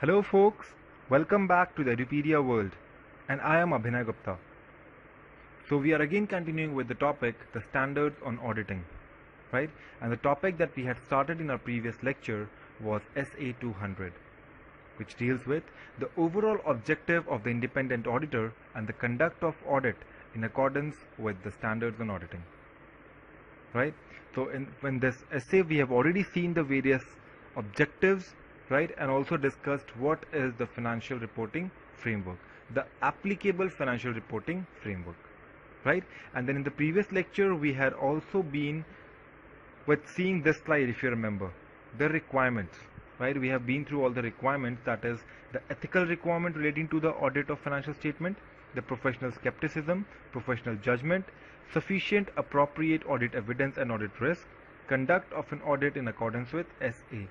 Hello folks, welcome back to the Edupedia world, and I am Abhinay Gupta. So we are again continuing with the topic, the standards on auditing, right? And the topic that we had started in our previous lecture was SA 200, which deals with the overall objective of the independent auditor and the conduct of audit in accordance with the standards on auditing, right? So when this essay we have already seen the various objectives, right, and also discussed what is the financial reporting framework, the applicable financial reporting framework, right? And then in the previous lecture we had also been with seeing this slide, if you remember, the requirements, right? We have been through all the requirements, that is the ethical requirement relating to the audit of financial statement, the professional skepticism, professional judgment, sufficient appropriate audit evidence and audit risk, conduct of an audit in accordance with SA,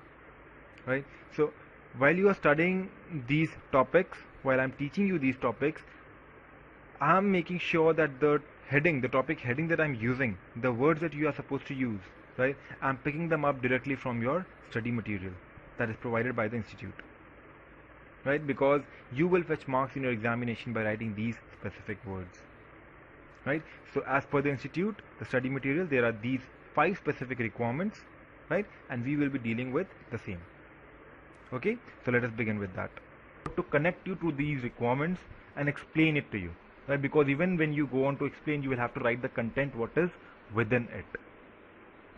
right? So while you are studying these topics, while I'm teaching you these topics, I'm making sure that the heading, the topic heading that I'm using, the words that you are supposed to use, right, I'm picking them up directly from your study material that is provided by the institute, right? Because you will fetch marks in your examination by writing these specific words, right? So as per the institute, the study material, there are these 5 specific requirements, right? And we will be dealing with the same. Okay, so let us begin with that. To connect you to these requirements and explain it to you, right? Because even when you go on to explain, you will have to write the content, what is within it,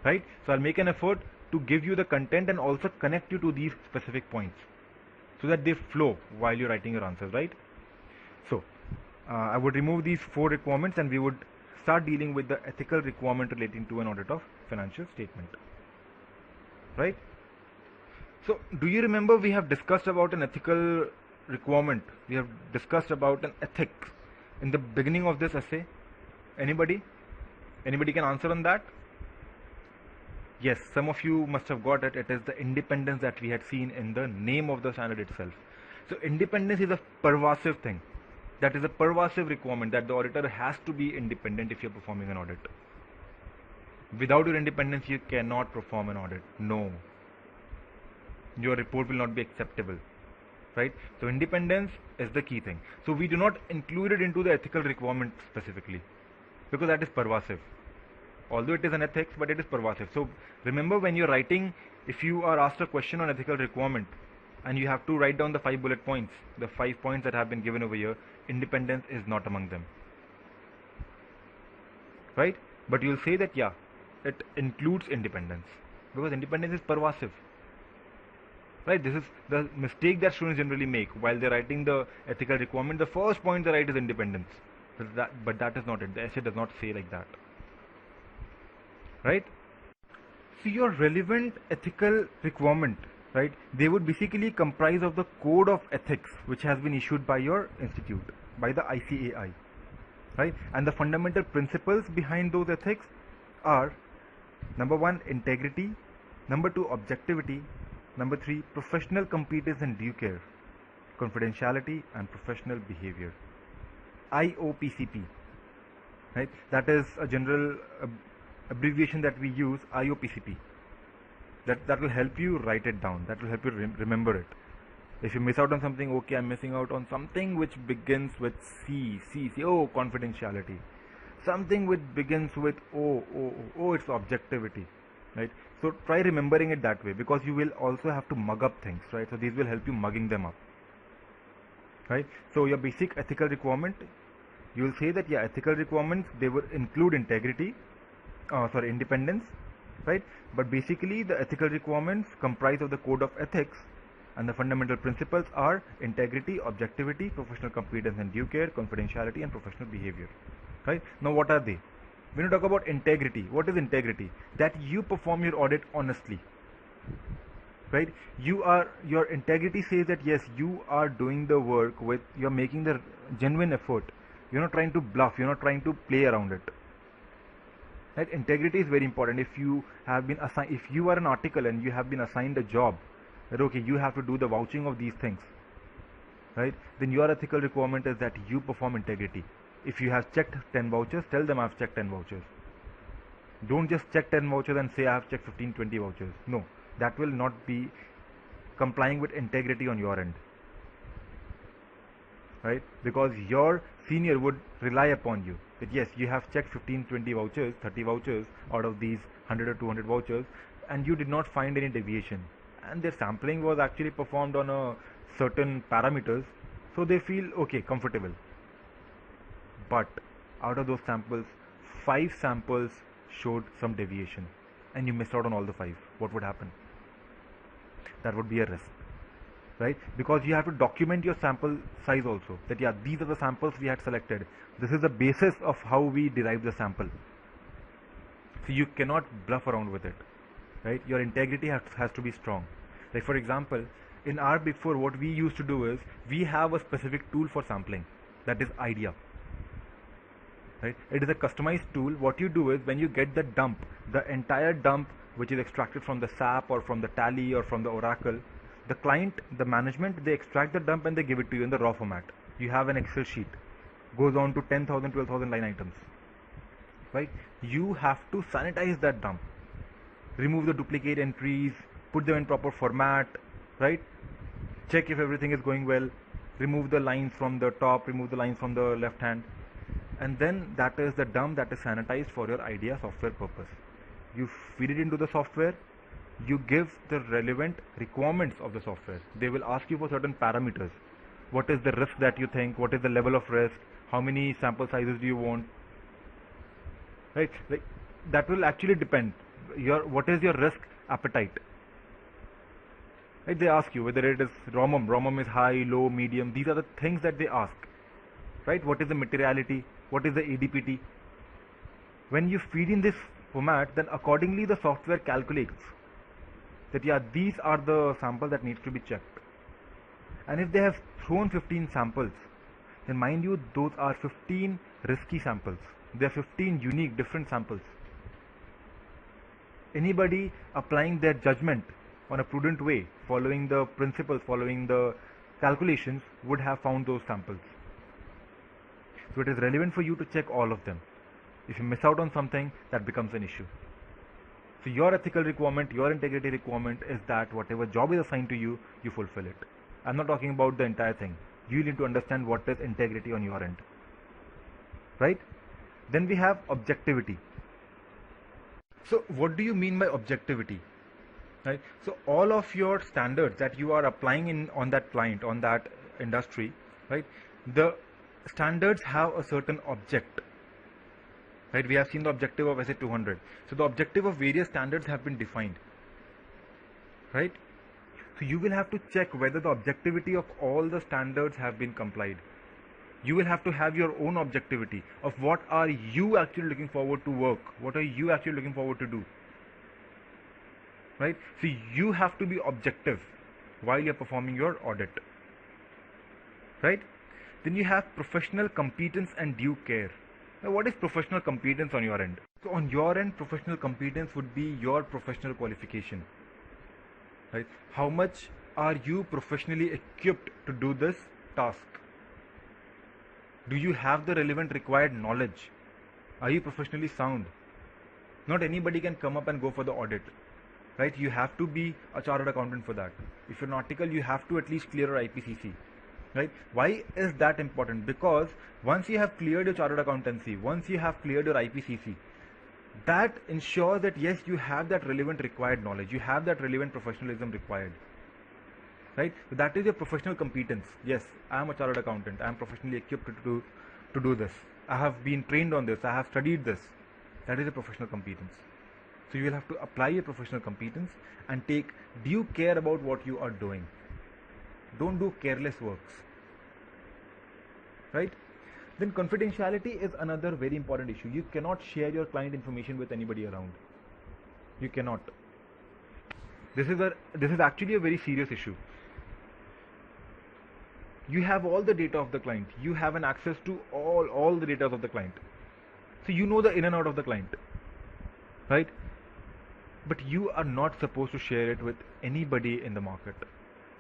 right? So I'll make an effort to give you the content and also connect you to these specific points so that they flow while you're writing your answers, right? So I would remove these 4 requirements and we would start dealing with the ethical requirement relating to an audit of financial statement, right? So do you remember we have discussed about an ethical requirement? We have discussed about an ethics in the beginning of this essay. Anybody can answer on that? Yes, some of you must have got it. It is the independence that we had seen in the name of the standard itself. So independence is a pervasive thing. That is a pervasive requirement, that the auditor has to be independent if you're performing an audit. Without your independence, you cannot perform an audit. No. Your report will not be acceptable, right? So independence is the key thing. So we do not include it into the ethical requirement specifically because that is pervasive. Although it is an ethics, but it is pervasive. So remember, when you're writing, if you are asked a question on ethical requirement and you have to write down the 5 bullet points, the 5 points that have been given over here, independence is not among them, right? But you'll say that yeah, it includes independence because independence is pervasive, right? This is the mistake that students generally make while they're writing the ethical requirement. The first point they write is independence, but that is not it. The essay does not say like that, right? So your relevant ethical requirement, right, they would basically comprise of the code of ethics which has been issued by your institute, by the ICAI, right? And the fundamental principles behind those ethics are: number 1, integrity; number 2, objectivity; number 3, professional competence and due care; confidentiality and professional behavior. IOPCP, right? That is a general abbreviation that we use, IOPCP. That will help you write it down. That will help you remember it. If you miss out on something, okay, I'm missing out on something which begins with C. Oh, confidentiality. Something which begins with O, it's objectivity, right? So try remembering it that way, because you will also have to mug up things, right? So these will help you mugging them up, right? So your basic ethical requirement, you will say that yeah, ethical requirements, they will include integrity, independence, right? But basically the ethical requirements comprise of the code of ethics, and the fundamental principles are integrity, objectivity, professional competence and due care, confidentiality and professional behavior, right? Now what are they? When you talk about integrity, what is integrity? That you perform your audit honestly, right? Your integrity says that yes, you are doing the work with, you're making the genuine effort. You're not trying to bluff, you're not trying to play around it, right? Integrity is very important. If you have been assigned, if you are an article and you have been assigned a job, that okay, you have to do the vouching of these things, right? Then your ethical requirement is that you perform integrity. If you have checked 10 vouchers, tell them I've checked 10 vouchers. Don't just check 10 vouchers and say I have checked 15, 20 vouchers. No, that will not be complying with integrity on your end, right? Because your senior would rely upon you that yes, you have checked 15, 20 vouchers, 30 vouchers out of these 100 or 200 vouchers, and you did not find any deviation, and their sampling was actually performed on a certain parameters, so they feel okay, comfortable. But out of those samples, 5 samples showed some deviation, and you missed out on all the 5. What would happen? That would be a risk, right? Because you have to document your sample size also, that yeah, these are the samples we had selected, this is the basis of how we derive the sample. So you cannot bluff around with it, right? Your integrity has to be strong. Like for example, in our Big Four, what we used to do is we have a specific tool for sampling, that is IDEA, right? It is a customized tool. What you do is when you get the dump, the entire dump which is extracted from the SAP or from the Tally or from the Oracle, the client, the management, they extract the dump and they give it to you in the raw format. You have an Excel sheet, goes on to 10,000, 12,000 line items, right? You have to sanitize that dump, remove the duplicate entries, put them in proper format, right? Check if everything is going well, remove the lines from the top, remove the lines from the left hand, and then that is the dump that is sanitized for your IDEA software purpose. You feed it into the software, you give the relevant requirements of the software. They will ask you for certain parameters. What is the risk that you think? What is the level of risk? How many sample sizes do you want? Right? Like that will actually depend. What is your risk appetite? Right? They ask you whether it is ROMM. ROMM is high, low, medium. These are the things that they ask. Right? What is the materiality? What is the ADPT? When you feed in this format, then accordingly the software calculates that yeah, these are the samples that needs to be checked. And if they have thrown 15 samples, then mind you, those are 15 risky samples. They are 15 unique different samples. Anybody applying their judgment on a prudent way, following the principles, following the calculations, would have found those samples. So it is relevant for you to check all of them. If you miss out on something, that becomes an issue. So your ethical requirement, your integrity requirement is that whatever job is assigned to you, you fulfill it. I'm not talking about the entire thing. You need to understand what is integrity on your end. Right? Then we have objectivity. So what do you mean by objectivity? Right? So all of your standards that you are applying on that client, on that industry, right? The standards have a certain object. Right? We have seen the objective of SA 200. So the objective of various standards have been defined. Right? So you will have to check whether the objectivity of all the standards have been complied. You will have to have your own objectivity of what are you actually looking forward to work, what are you actually looking forward to do. Right? So you have to be objective while you're performing your audit. Right? Then you have professional competence and due care. Now what is professional competence on your end? So on your end, professional competence would be your professional qualification. Right? How much are you professionally equipped to do this task? Do you have the relevant required knowledge? Are you professionally sound? Not anybody can come up and go for the audit. Right? You have to be a chartered accountant for that. If you're nautical, you have to at least clear your IPCC. Right? Why is that important? Because once you have cleared your chartered accountancy, once you have cleared your IPCC, that ensures that yes, you have that relevant required knowledge, you have that relevant professionalism required. Right? So that is your professional competence. Yes, I am a chartered accountant. I am professionally equipped to do this. I have been trained on this. I have studied this. That is a professional competence. So you will have to apply your professional competence and take due care about what you are doing. Don't do careless works. Right? Then confidentiality is another very important issue. You cannot share your client information with anybody around. You cannot. This is actually a very serious issue. You have all the data of the client. You have an access to all the data of the client. So you know the in and out of the client. Right? But you are not supposed to share it with anybody in the market.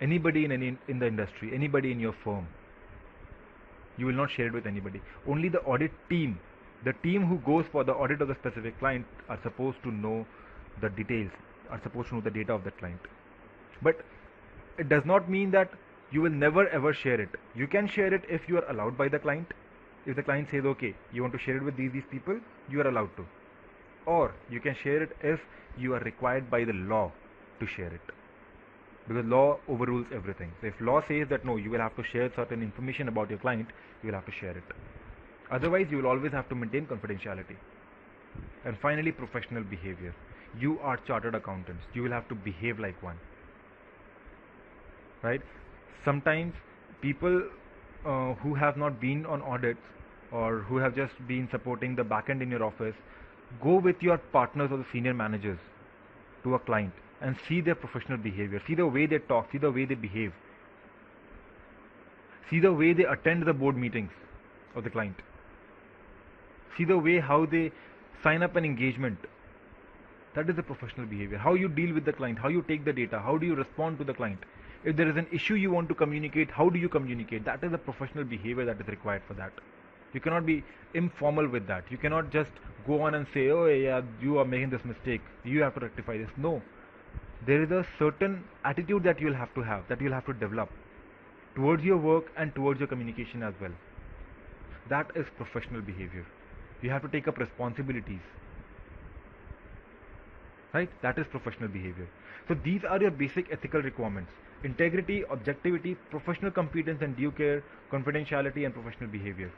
Anybody in the industry, anybody in your firm. You will not share it with anybody. Only the audit team, the team who goes for the audit of the specific client, are supposed to know the details, are supposed to know the data of that client. But it does not mean that you will never ever share it. You can share it if you are allowed by the client. If the client says, okay, you want to share it with these people, you are allowed to. Or you can share it if you are required by the law to share it. Because law overrules everything. So if law says that no, you will have to share certain information about your client, you will have to share it. Otherwise, you will always have to maintain confidentiality. And finally, professional behavior. You are chartered accountants. You will have to behave like one. Right? Sometimes people who have not been on audits or who have just been supporting the back end in your office, go with your partners or the senior managers to a client and see their professional behavior. See the way they talk. See the way they behave. See the way they attend the board meetings of the client. See the way how they sign up an engagement. That is the professional behavior. How you deal with the client, how you take the data, how do you respond to the client. If there is an issue you want to communicate, how do you communicate? That is the professional behavior that is required for that. You cannot be informal with that. You cannot just go on and say, oh yeah, you are making this mistake, you have to rectify this. No. There is a certain attitude that you will have, that you will have to develop towards your work and towards your communication as well. That is professional behavior. You have to take up responsibilities. Right? That is professional behavior. So these are your basic ethical requirements: integrity, objectivity, professional competence and due care, confidentiality and professional behavior.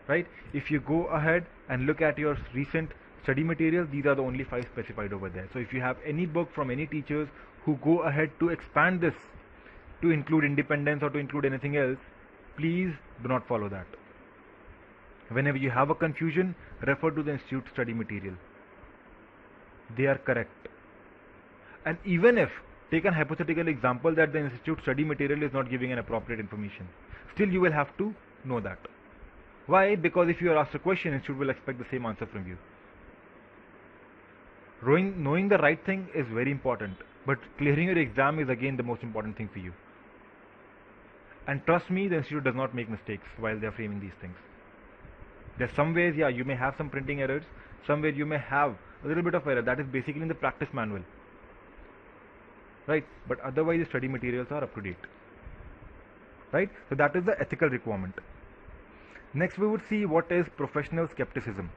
Right? If you go ahead and look at your recent study materials, these are the only 5 specified over there. So if you have any book from any teachers who go ahead to expand this to include independence or to include anything else, please do not follow that. Whenever you have a confusion, refer to the institute study material. They are correct. And even if, take an hypothetical example that the institute study material is not giving an appropriate information, still you will have to know that. Why? Because if you are asked a question, institute will expect the same answer from you. Knowing the right thing is very important, but clearing your exam is again the most important thing for you. And trust me, the institute does not make mistakes while they are framing these things. There's some ways, yeah, you may have some printing errors, somewhere you may have a little bit of error. That is basically in the practice manual. Right? But otherwise the study materials are up to date. Right? So that is the ethical requirement. Next we would see what is professional skepticism.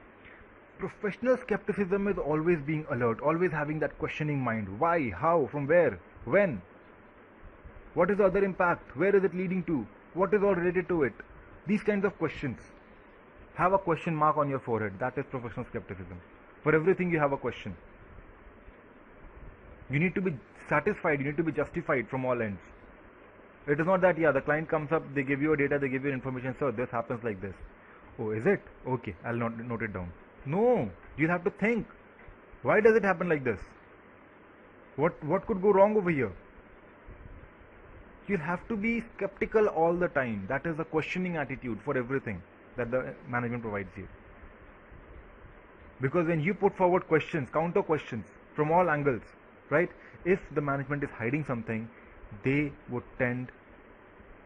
Professional skepticism is always being alert, always having that questioning mind. Why? How? From where? When? What is the other impact? Where is it leading to? What is all related to it? These kinds of questions. Have a question mark on your forehead. That is professional skepticism. For everything you have a question. You need to be satisfied, you need to be justified from all ends. It is not that, yeah, the client comes up, they give you a data, they give you information, so this happens like this. Oh, is it? Okay, I'll note it down. No, you'll have to think. Why does it happen like this? What could go wrong over here? You'll have to be skeptical all the time. That is a questioning attitude for everything that the management provides you. Because when you put forward questions, counter questions from all angles, right? If the management is hiding something, they would tend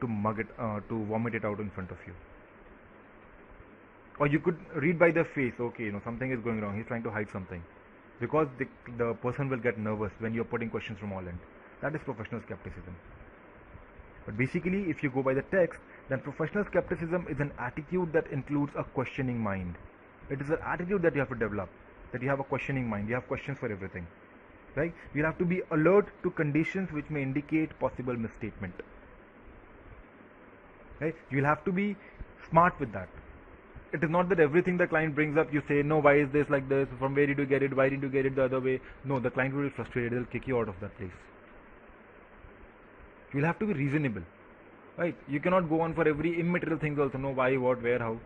to vomit it out in front of you. Or you could read by their face, okay, something is going wrong, he's trying to hide something. Because the person will get nervous when you're putting questions from all ends. That is professional skepticism. But basically, if you go by the text, then professional skepticism is an attitude that includes a questioning mind. It is an attitude that you have to develop, that you have a questioning mind, you have questions for everything. Right? You'll have to be alert to conditions which may indicate possible misstatement. Right? You'll have to be smart with that. It is not that everything the client brings up, you say, no, why is this like this? From where did you get it? Why did you get it the other way? No, the client will be frustrated. They'll kick you out of that place. You'll have to be reasonable. Right? You cannot go on for every immaterial thing also. No, why, what, where, how.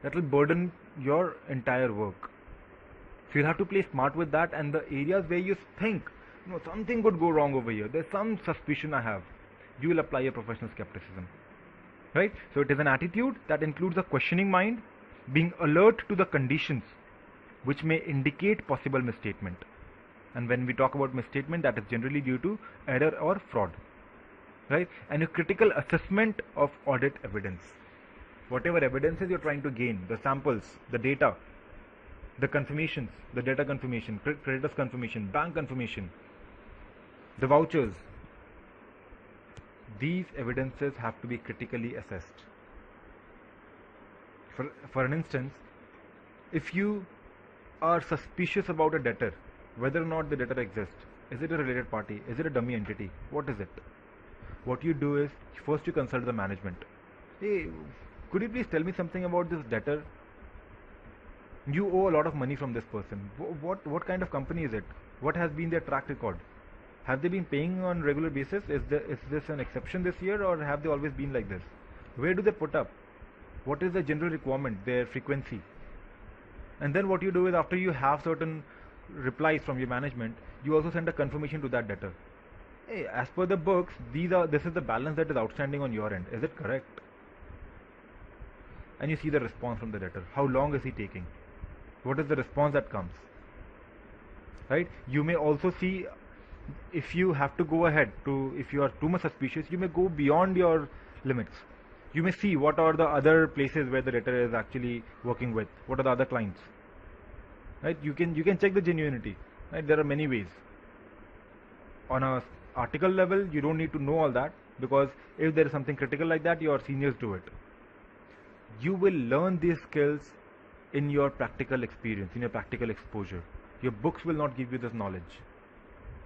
That will burden your entire work. So you'll have to play smart with that, and the areas where you think, something could go wrong over here, there's some suspicion I have, you will apply a professional skepticism. Right? So it is an attitude that includes a questioning mind, being alert to the conditions which may indicate possible misstatement. And when we talk about misstatement, that is generally due to error or fraud. Right? And a critical assessment of audit evidence. Whatever evidences you're trying to gain, the samples, the data, the confirmations, the data confirmation, creditors confirmation, bank confirmation, the vouchers, these evidences have to be critically assessed. For an instance, if you are suspicious about a debtor, whether or not the debtor exists, is it a related party, is it a dummy entity, what is it? What you do is, first you consult the management. Hey, could you please tell me something about this debtor? You owe a lot of money from this person. What kind of company is it? What has been their track record? Have they been paying on regular basis? Is this an exception this year, or have they always been like this? Where do they put up? What is the general requirement, their frequency? And then what you do is, after you have certain replies from your management, you also send a confirmation to that debtor. Hey, as per the books, this is the balance that is outstanding on your end. Is it correct? And you see the response from the debtor. How long is he taking? What is the response that comes? Right? You may also see, if you have to go ahead to, if you are too much suspicious, you may go beyond your limits. You may see what are the other places where the debtor is actually working with. What are the other clients? Right? You can check the genuinity. Right? There are many ways. On a article level, you don't need to know all that, because if there is something critical like that, your seniors do it. You will learn these skills in your practical experience, in your practical exposure. Your books will not give you this knowledge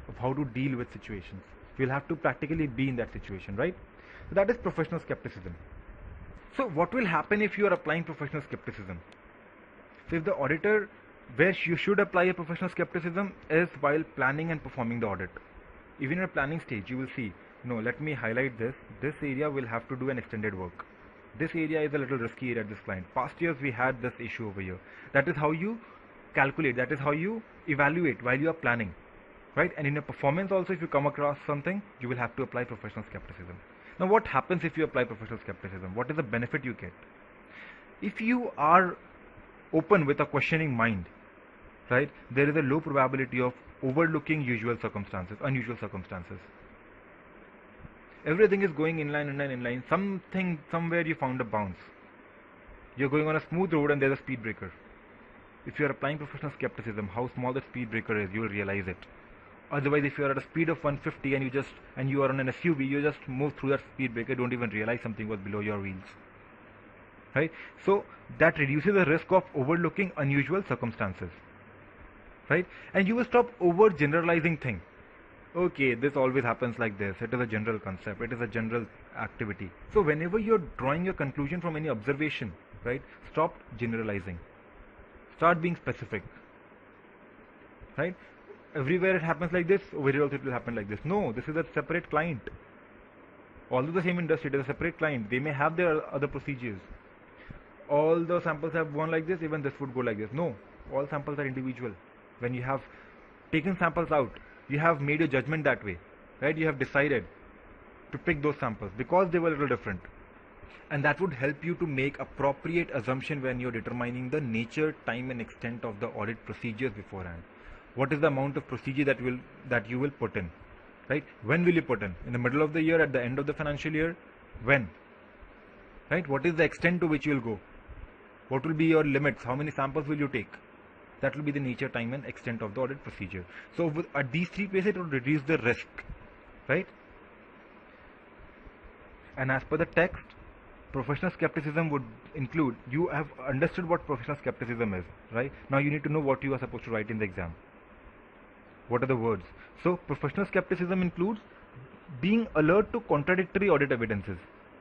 of how to deal with situations. You'll have to practically be in that situation, right? So that is professional skepticism. So what will happen if you are applying professional skepticism? So if the auditor, where you should apply a professional skepticism is while planning and performing the audit. Even in a planning stage, you will see, no, let me highlight this. This area will have to do an extended work. This area is a little risky area at this client. Past years we had this issue over here. That is how you calculate, that is how you evaluate while you are planning, right? And in a performance also, if you come across something, you will have to apply professional skepticism. Now what happens if you apply professional skepticism? What is the benefit you get? If you are open with a questioning mind, right, there is a low probability of overlooking unusual circumstances. Everything is going inline. Somewhere you found a bounce. You're going on a smooth road and there's a speed breaker. If you are applying professional skepticism, how small the speed breaker is, you will realize it. Otherwise, if you are at a speed of 150 and you are on an SUV, you just move through that speed breaker, don't even realize something was below your wheels. Right? So that reduces the risk of overlooking unusual circumstances. Right? And you will stop over generalizing things. Okay, this always happens like this. It is a general concept. It is a general activity. So whenever you're drawing your conclusion from any observation, right, stop generalizing. Start being specific. Right? Everywhere it happens like this, over here also it will happen like this. No, this is a separate client. Although the same industry, it is a separate client. They may have their other procedures. All the samples have gone like this, even this would go like this. No, all samples are individual. When you have taken samples out, you have made your judgment that way, right? You have decided to pick those samples because they were a little different, and that would help you to make appropriate assumption when you're determining the nature, time and extent of the audit procedures beforehand. What is the amount of procedure that you will put in, right? When will you put in the middle of the year, at the end of the financial year? When? Right? What is the extent to which you will go? What will be your limits? How many samples will you take? That will be the nature, time and extent of the audit procedure. So at these three places, it will reduce the risk, right? And as per the text, professional skepticism would include, you have understood what professional skepticism is, right? Now you need to know what you are supposed to write in the exam. What are the words? So professional skepticism includes being alert to contradictory audit evidences.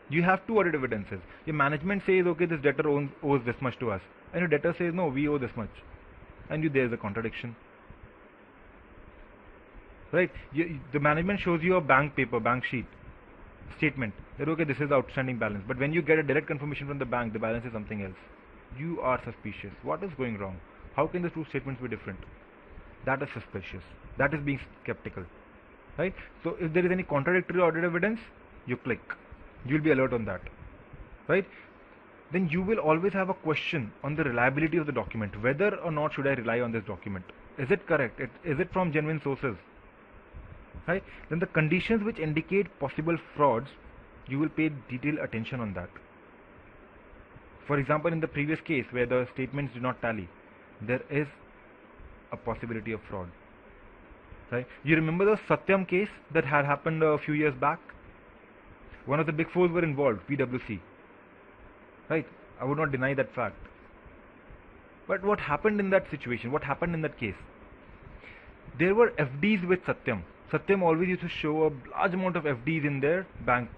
You have two audit evidences. Your management says, okay, this debtor owes this much to us, and your debtor says, no, we owe this much. And there is a contradiction, right? The management shows you a bank sheet statement that, okay, this is the outstanding balance, but when you get a direct confirmation from the bank, the balance is something else. You are suspicious. What is going wrong? How can the two statements be different? That is suspicious. That is being skeptical, right? So if there is any contradictory audit evidence, you click. You will be alert on that, right? Then you will always have a question on the reliability of the document. Whether or not should I rely on this document? Is it correct? Is it from genuine sources? Right? Then the conditions which indicate possible frauds, you will pay detailed attention on that. For example, in the previous case where the statements do not tally, there is a possibility of fraud. Right? You remember the Satyam case that had happened a few years back? One of the big fours were involved, PwC. Right? I would not deny that fact. But what happened in that situation? What happened in that case? There were FDs with Satyam. Satyam always used to show a large amount of FDs in their bank,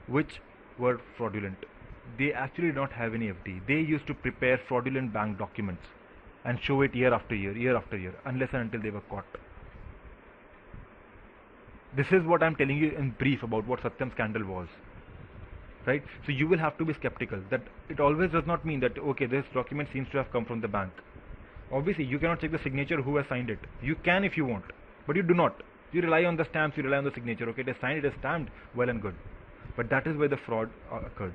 which were fraudulent. They actually did not have any FD. They used to prepare fraudulent bank documents and show it year after year, unless and until they were caught. This is what I'm telling you in brief about what Satyam scandal was. Right? So you will have to be skeptical. That it always does not mean that, okay, this document seems to have come from the bank. Obviously, you cannot check the signature who has signed it. You can if you want, but you do not. You rely on the stamps, you rely on the signature. Okay, it is signed, it is stamped, well and good. But that is where the fraud occurred.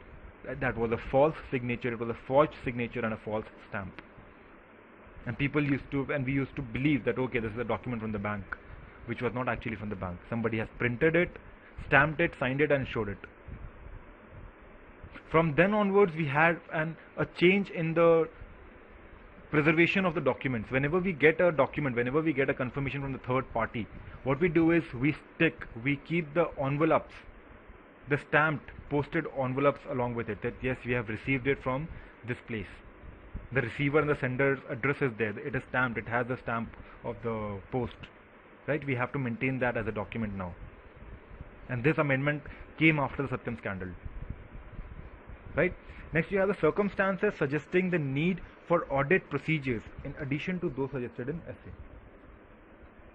That was a false signature, it was a forged signature and a false stamp. And we used to believe that, okay, this is a document from the bank, which was not actually from the bank. Somebody has printed it, stamped it, signed it and showed it. From then onwards, we had a change in the preservation of the documents. Whenever we get a document, whenever we get a confirmation from the third party, what we do is we keep the envelopes, the stamped, posted envelopes along with it, that yes, we have received it from this place. The receiver and the sender's address is there. It is stamped. It has the stamp of the post. Right? We have to maintain that as a document now. And this amendment came after the Satyam scandal. Right? Next, you have the circumstances suggesting the need for audit procedures in addition to those suggested in essay.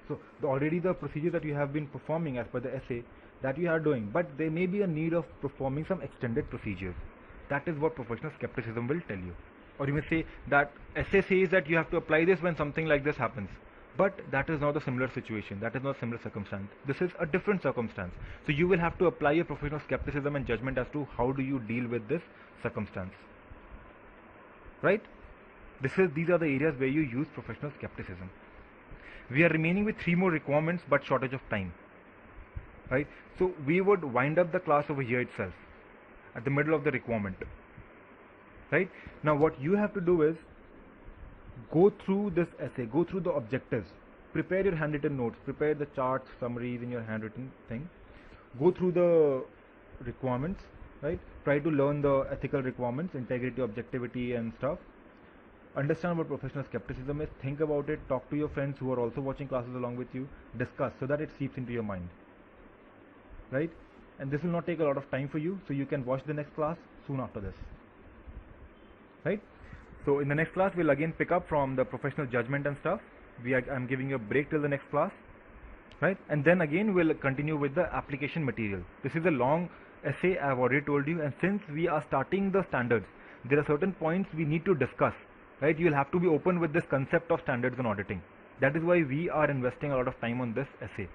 So already the procedures that you have been performing as per the essay, that you are doing, but there may be a need of performing some extended procedures. That is what professional skepticism will tell you. Or you may say that essay says that you have to apply this when something like this happens. But that is not a similar situation. That is not a similar circumstance. This is a different circumstance. So you will have to apply your professional skepticism and judgment as to how do you deal with this circumstance. Right? These are the areas where you use professional skepticism. We are remaining with 3 more requirements but shortage of time. Right? So we would wind up the class over here itself, at the middle of the requirement. Right? Now what you have to do is go through this essay, go through the objectives, prepare your handwritten notes, prepare the charts, summaries in your handwritten thing, go through the requirements, right? Try to learn the ethical requirements, integrity, objectivity and stuff. Understand what professional skepticism is, think about it, talk to your friends who are also watching classes along with you, discuss so that it seeps into your mind. Right? And this will not take a lot of time for you, so you can watch the next class soon after this. Right? So in the next class, we'll again pick up from the professional judgment and stuff. I'm giving you a break till the next class. Right? And then again, we'll continue with the application material. This is a long essay, I've already told you. And since we are starting the standards, there are certain points we need to discuss. Right? You'll have to be open with this concept of standards and auditing. That is why we are investing a lot of time on this essay.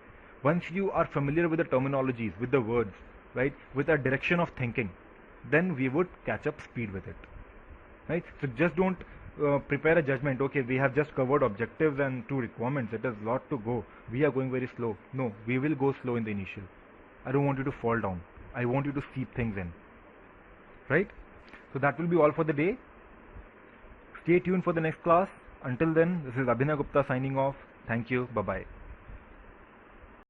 Once you are familiar with the terminologies, with the words, right, with a direction of thinking, then we would catch up speed with it. Right? So just don't prepare a judgment, okay, we have just covered objectives and 2 requirements, it is a lot to go, we are going very slow. No, we will go slow in the initial. I don't want you to fall down. I want you to seep things in. Right? So that will be all for the day. Stay tuned for the next class. Until then, this is Abhinay Gupta signing off. Thank you. Bye-bye.